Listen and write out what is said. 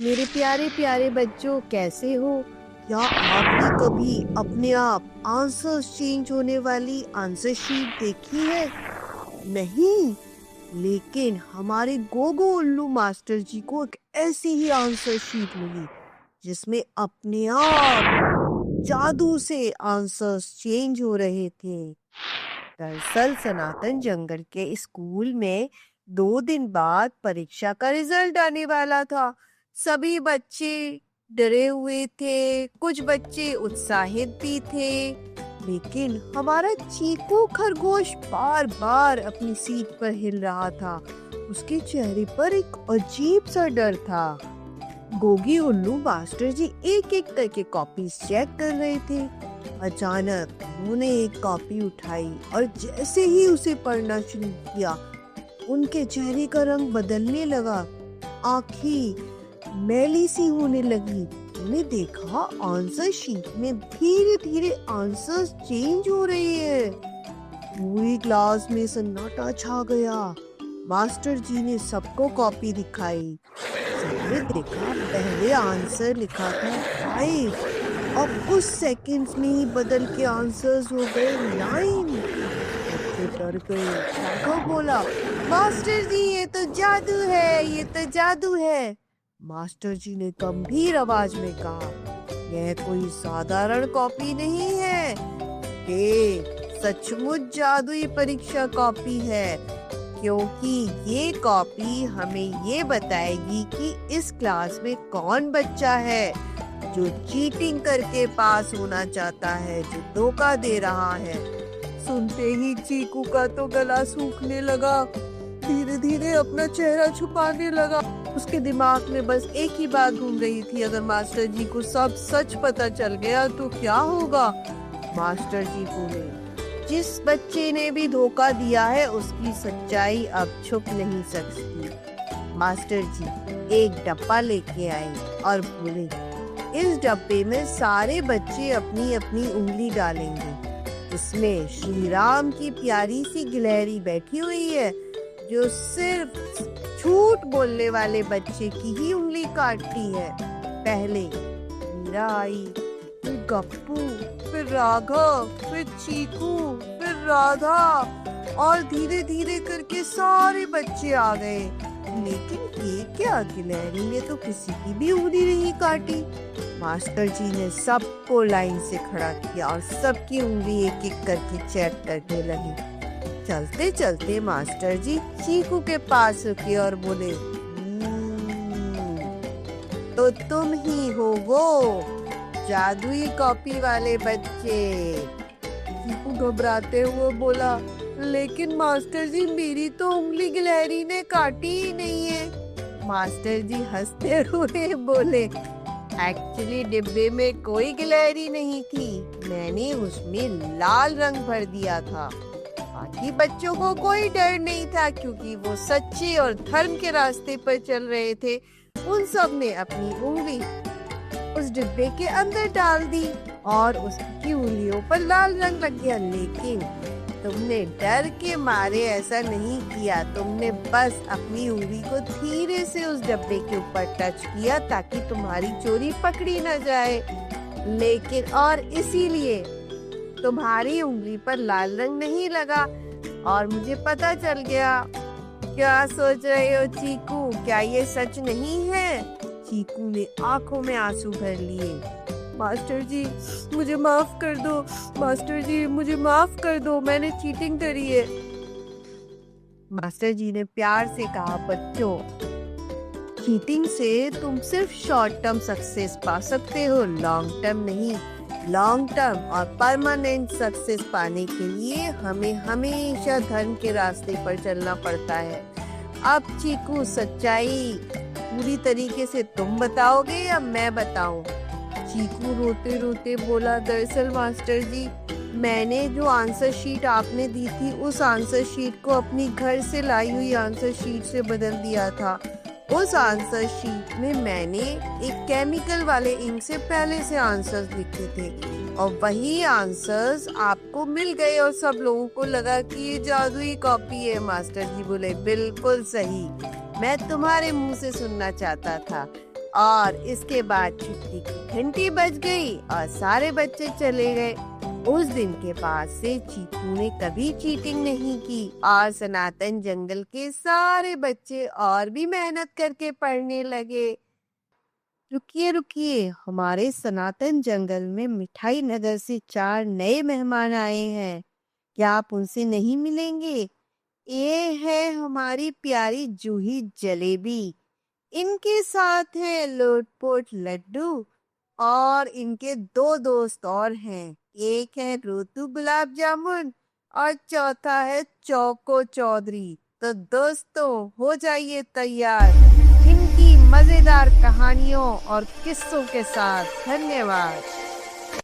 मेरे प्यारे प्यारे बच्चों, कैसे हो? क्या आपने कभी अपने आप आंसर्स चेंज होने वाली आंसर शीट देखी है? नहीं, लेकिन हमारे गोगो उल्लू मास्टर जी को एक ऐसी ही आंसर शीट मिली जिसमें अपने आप जादू से आंसर्स चेंज हो रहे थे। दरअसल सनातन जंगल के स्कूल में 2 दिन बाद परीक्षा का रिजल्ट आने वाला था। सभी बच्चे डरे हुए थे, कुछ बच्चे उत्साहित भी थे, लेकिन हमारा चीकू खरगोश बार बार अपनी सीट पर हिल रहा था। उसके चेहरे पर एक अजीब सा डर था। गोगी उल्लू मास्टर जी एक एक करके कॉपीज चेक कर रहे थे। अचानक उन्होंने एक कॉपी उठाई और जैसे ही उसे पढ़ना शुरू किया, उनके चेहरे का रंग बदलने लगा। आंखें मैली सी होने लगी। उन्हें देखा आंसर शीट में धीरे धीरे आंसर्स चेंज हो रहे हैं। पूरी क्लास में सन्नाटा छा गया। मास्टर जी ने सबको कॉपी दिखाई। सबने देखा पहले आंसर लिखा था 5, अब कुछ सेकंड्स में ही बदल के आंसर्स हो गए 9। बच्चे डर गए। राघव बोला, मास्टर जी ये तो जादू है, ये तो जादू है। मास्टर जी ने गंभीर आवाज में कहा, यह कोई साधारण कॉपी नहीं है, ये सचमुच जादुई परीक्षा कॉपी है, क्योंकि ये कॉपी हमें ये बताएगी कि इस क्लास में कौन बच्चा है जो चीटिंग करके पास होना चाहता है, जो धोखा दे रहा है। सुनते ही चीकू का तो गला सूखने लगा, धीरे धीरे अपना चेहरा छुपाने लगा। उसके दिमाग में बस एक ही बात घूम रही थी, अगर मास्टर जी को सब सच पता चल गया तो क्या होगा। मास्टर जी बोले, जिस बच्चे ने भी धोखा दिया है उसकी सच्चाई अब छुप नहीं सकती। मास्टर जी एक डब्बा लेके आए और बोले, इस डब्बे में सारे बच्चे अपनी अपनी उंगली डालेंगे। इसमें श्री राम की प्यारी सी गिलहरी बैठी हुई है, जो सिर्फ झूठ बोलने वाले बच्चे की ही उंगली काटती है। पहले मीरा आई, फिर गप्पू, फिर राघव, फिर चीकू, फिर राधा, और धीरे धीरे करके सारे बच्चे आ गए। लेकिन ये क्या, गिलहरी ने तो किसी की भी उंगली नहीं काटी। मास्टर जी ने सबको लाइन से खड़ा किया और सबकी उंगली एक एक करके चेक करने लगे। चलते चलते मास्टर जी चीकू के पास रुके और बोले, तो तुम ही हो वो जादुई कॉपी वाले बच्चे। चीकू घबराते हुए बोला, लेकिन मास्टर जी मेरी तो उंगली गिलहरी ने काटी ही नहीं है। मास्टर जी हंसते हुए बोले, एक्चुअली डिब्बे में कोई गिलहरी नहीं थी, मैंने उसमें लाल रंग भर दिया था। बाकी बच्चों को कोई डर नहीं था, क्योंकि वो सच्चे और धर्म के रास्ते पर चल रहे थे। उन सब ने अपनी उंगली उस डिब्बे के अंदर डाल दी और उसकी उंगलियों पर लाल रंग लग गया। लेकिन तुमने डर के मारे ऐसा नहीं किया, तुमने बस अपनी उंगली को धीरे से उस डब्बे के ऊपर टच किया ताकि तुम्हारी चोरी पकड़ी न जाए। लेकिन और इसीलिए तुम्हारी उंगली पर लाल रंग नहीं लगा और मुझे पता चल गया। क्या सोच रहे हो चीकू, क्या ये सच नहीं है? चीकू ने आंखों में आंसू भर लिए। मास्टर जी मुझे माफ कर दो, मास्टर जी मुझे माफ कर दो, मैंने चीटिंग करी है। मास्टर जी ने प्यार से कहा, बच्चों चीटिंग से तुम सिर्फ शॉर्ट टर्म सक्सेस पा सकते हो, लॉन्ग टर्म नहीं। लॉन्ग टर्म और परमानेंट सक्सेस पाने के लिए हमें हमेशा धर्म के रास्ते पर चलना पड़ता है। अब चीकू सच्चाई पूरी तरीके से तुम बताओगे या मैं बताऊं? चीकू रोते रोते बोला, दरअसल मास्टर जी मैंने जो आंसर शीट आपने दी थी उस आंसर शीट को अपनी घर से लाई हुई आंसर शीट से बदल दिया था। उस आंसर शीट में मैंने एक केमिकल वाले इंक से पहले से आंसर्स लिखे थे और वही आंसर्स आपको मिल गए और सब लोगों को लगा कि ये जादुई कॉपी है। मास्टर जी बोले, बिल्कुल सही, मैं तुम्हारे मुंह से सुनना चाहता था। और इसके बाद छुट्टी की घंटी बज गई और सारे बच्चे चले गए। उस दिन के बाद से चीकू ने कभी चीटिंग नहीं की और सनातन जंगल के सारे बच्चे और भी मेहनत करके पढ़ने लगे। रुकिए रुकिए, हमारे सनातन जंगल में मिठाई नगर से 4 नए मेहमान आए हैं। क्या आप उनसे नहीं मिलेंगे? ये है हमारी प्यारी जूही जलेबी। इनके साथ है लोटपोट लड्डू और इनके 2 दोस्त और हैं। एक है रोतू गुलाब जामुन और चौथा है चौको चौधरी। तो दोस्तों, हो जाइए तैयार इनकी मजेदार कहानियों और किस्सों के साथ। धन्यवाद।